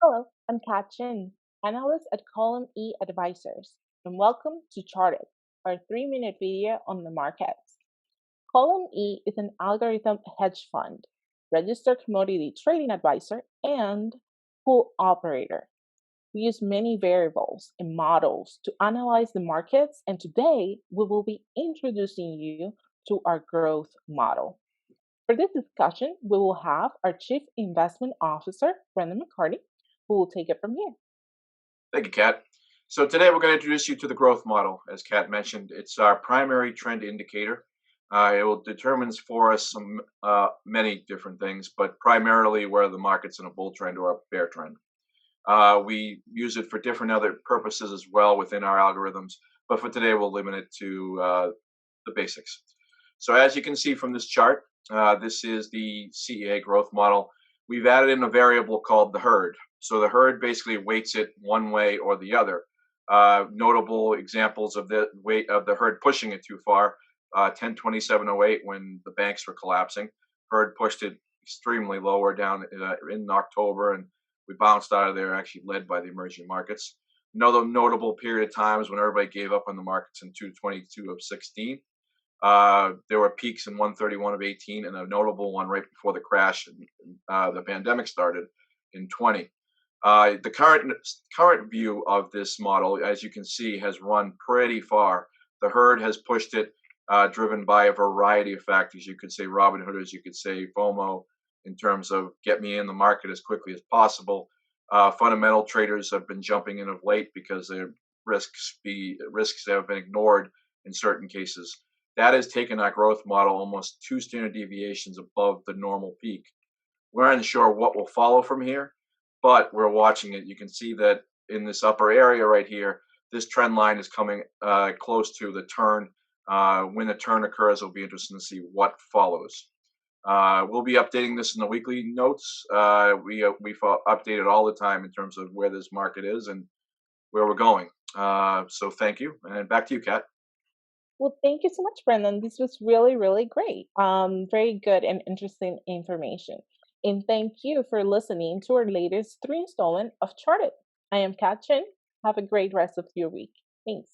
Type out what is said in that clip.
Hello, I'm Kat Chin, Analyst at Column E Advisors, and welcome to Charted, our 3-minute video on the markets. Column E is an algorithm hedge fund, registered commodity trading advisor, and pool operator. We use many variables and models to analyze the markets, and today we will be introducing you to our growth model. For this discussion, we will have our Chief Investment Officer, Brendan McCarty, who will take it from here. Thank you, Kat. So today we're going to introduce you to the growth model. As Kat mentioned, it's our primary trend indicator. It will determines for us some many different things, but primarily where the market's in a bull trend or a bear trend. We use it for different other purposes as well within our algorithms, but for today we'll limit it to the basics. So as you can see from this chart, this is the CEA growth model. We've added in a variable called the herd. So the herd basically weights it one way or the other. Notable examples of the weight of the herd pushing it too far: 1027.08 when the banks were collapsing. Herd pushed it extremely lower down in October, and we bounced out of there, actually led by the emerging markets. Another notable period of times when everybody gave up on the markets in 222 of 16. There were peaks in 131 of 18, and a notable one right before the crash and the pandemic started in 20. The current view of this model, as you can see, has run pretty far. The herd has pushed it, driven by a variety of factors. You could say Robin Hooders, you could say FOMO, in terms of get me in the market as quickly as possible. Fundamental traders have been jumping in of late because their risks have been ignored in certain cases. That has taken our growth model almost 2 standard deviations above the normal peak. We're unsure what will follow from here, but we're watching it. You can see that in this upper area right here, this trend line is coming close to the turn. When the turn occurs, it'll be interesting to see what follows. We'll be updating this in the weekly notes. We update it all the time in terms of where this market is and where we're going. So thank you, and back to you, Kat. Well, thank you so much, Brendan. This was really, really great. Very good and interesting information. And thank you for listening to our latest 3 installment of Charted. I am Kat Chin. Have a great rest of your week. Thanks.